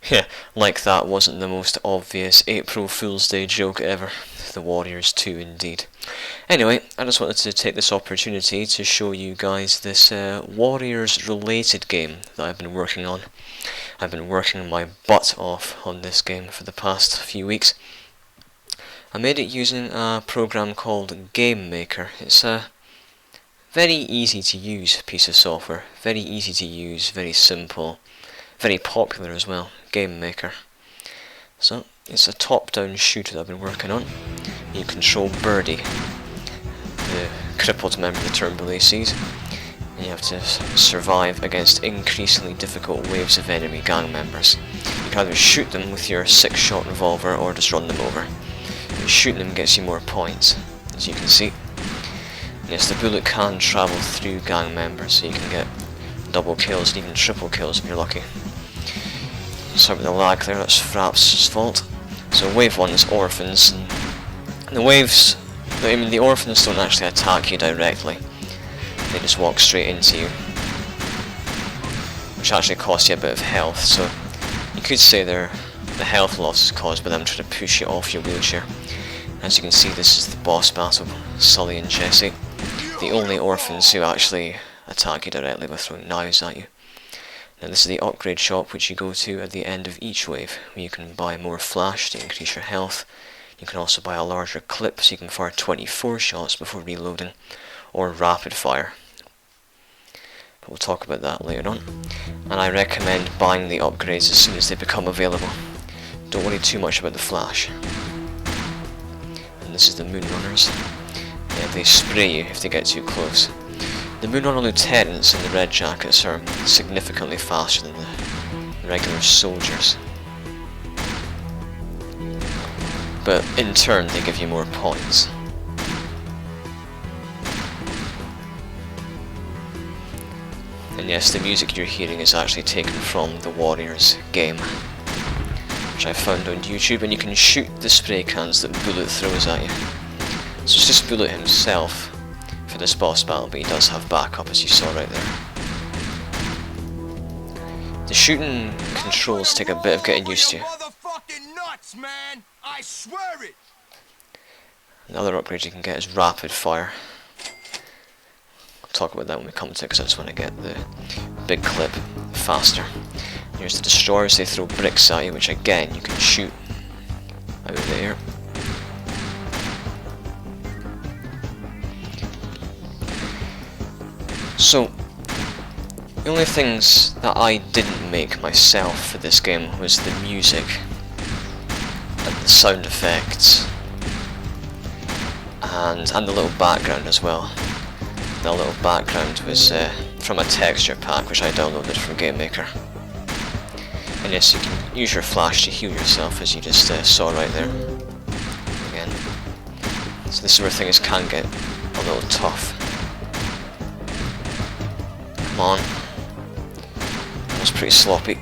Yeah, like that wasn't the most obvious April Fool's Day joke ever. The Warriors 2 indeed. Anyway, I just wanted to take this opportunity to show you guys this Warriors related game that I've been working on. I've been working my butt off on this game for the past few weeks. I made it using a program called GameMaker. It's a very easy to use piece of software. Very easy to use, very simple, very popular as well. GameMaker. So, it's a top-down shooter that I've been working on. You control Birdie, the crippled member of the Turnbull ACs, and you have to survive against increasingly difficult waves of enemy gang members. You can either shoot them with your 6-shot revolver or just run them over. And shooting them gets you more points, as you can see. Yes, the bullet can travel through gang members, so you can get double kills and even triple kills if you're lucky. Sorry about the lag there, that's Fraps' fault. So wave 1 is orphans, and the waves, the orphans don't actually attack you directly. They just walk straight into you, which actually costs you a bit of health, so you could say the health loss is caused by them trying to push you off your wheelchair. As you can see, this is the boss battle, Sully and Jesse, the only orphans who actually attack you directly by throwing knives at you. Now this is the upgrade shop which you go to at the end of each wave, where you can buy more flash to increase your health. You can also buy a larger clip so you can fire 24 shots before reloading, or rapid fire. But we'll talk about that later on. And I recommend buying the upgrades as soon as they become available. Don't worry too much about the flash. And this is the Moonrunners. Yeah, they spray you if they get too close. The Moonrunner lieutenants and the red jackets are significantly faster than the regular soldiers. But in turn they give you more points. And yes, the music you're hearing is actually taken from the Warriors game, which I found on YouTube, and you can shoot the spray cans that Bullet throws at you. So it's just Bullet himself for this boss battle, but he does have backup, as you saw right there. The shooting controls take a bit of getting used to. Another upgrade you can get is rapid fire. I'll talk about that when we come to it, because I just want to get the big clip faster. Here's the destroyers. They throw bricks at you, which again you can shoot out of the air. So, the only things that I didn't make myself for this game was the music and the sound effects and the little background as well. The little background was from a texture pack which I downloaded from GameMaker. And yes, you can use your flash to heal yourself, as you just saw right there. Again. So this is where things can get a little tough. Come on. That was pretty sloppy.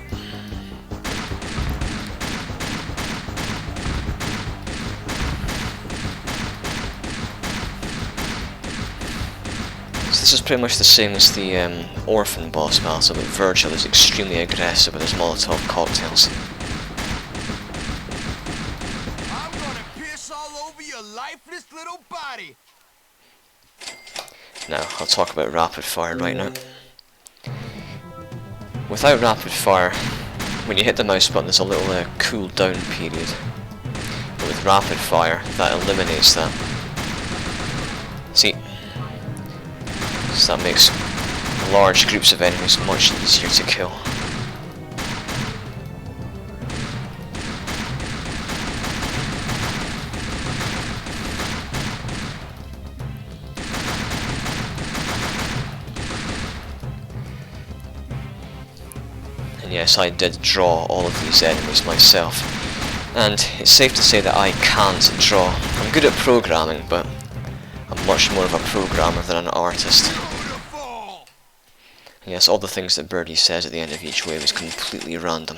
So this is pretty much the same as the orphan boss battle, but Virgil is extremely aggressive with his Molotov cocktails. I'm gonna piss all over your lifeless little body. Now, I'll talk about rapid fire right now. Without rapid fire, when you hit the mouse button there's a little cool down period. But with rapid fire, that eliminates that. See? So that makes large groups of enemies much easier to kill. And yes, I did draw all of these enemies myself. And it's safe to say that I can't draw. I'm good at programming, but I'm much more of a programmer than an artist. And yes, all the things that Birdie says at the end of each wave is completely random.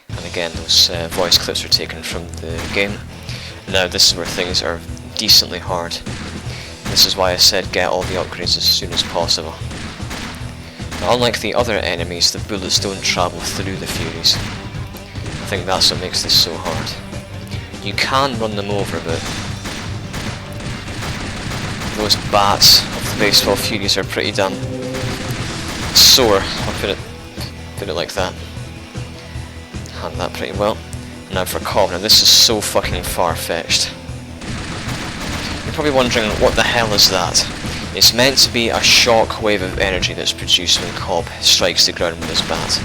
And again, those voice clips are taken from the game. Now this is where things are decently hard. This is why I said get all the upgrades as soon as possible. Unlike the other enemies, the bullets don't travel through the Furies. I think that's what makes this so hard. You can run them over, but those bats of the baseball Furies are pretty damn sore. I'll put it like that. Handle that pretty well. Now for Cobb. Now this is so fucking far-fetched. You're probably wondering, what the hell is that? It's meant to be a shock wave of energy that's produced when Cobb strikes the ground with his bat.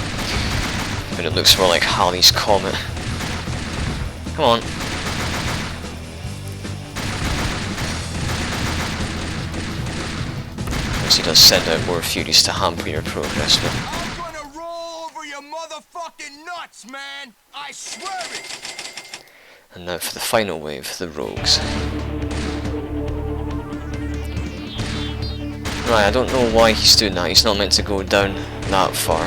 But it looks more like Halley's Comet. Come on. Of course he does send out more Furies to hamper your progress, but... I'm gonna roll over your motherfucking nuts, man! I swear it! And now for the final wave, the Rogues. Right, I don't know why he's doing that. He's not meant to go down that far.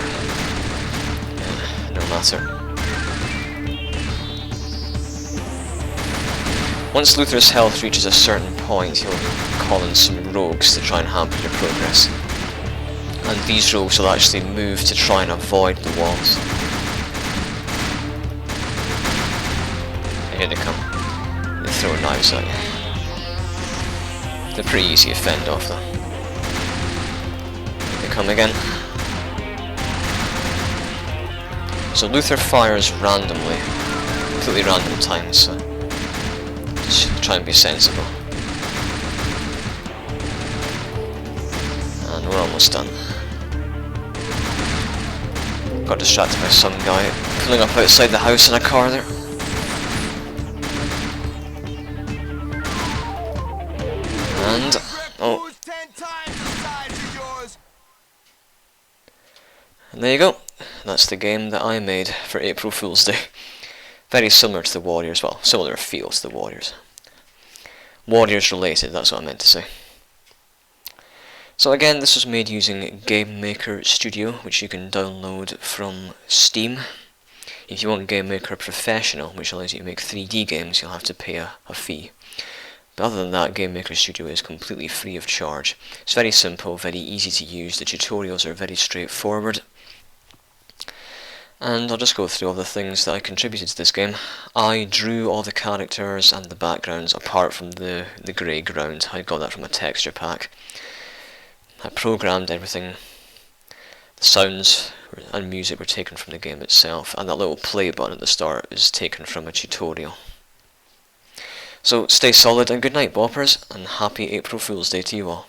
No matter. Once Luther's health reaches a certain point, he'll call in some rogues to try and hamper your progress. And these rogues will actually move to try and avoid the walls. And here they come. They throw knives at you. They're pretty easy to fend off though. Come again. So Luther fires randomly, completely random times, so just try and be sensible. And we're almost done. Got distracted by some guy pulling up outside the house in a car there. And oh. And there you go, that's the game that I made for April Fool's Day. Very similar to the Warriors, well, similar feel to the Warriors. Warriors related, that's what I meant to say. So again, this was made using GameMaker Studio, which you can download from Steam. If you want GameMaker Professional, which allows you to make 3D games, you'll have to pay a fee. But other than that, GameMaker Studio is completely free of charge. It's very simple, very easy to use, the tutorials are very straightforward. And I'll just go through all the things that I contributed to this game. I drew all the characters and the backgrounds apart from the grey ground. I got that from a texture pack. I programmed everything. The sounds and music were taken from the game itself, and that little play button at the start is taken from a tutorial. So stay solid and good night, boppers, and happy April Fool's Day to you all.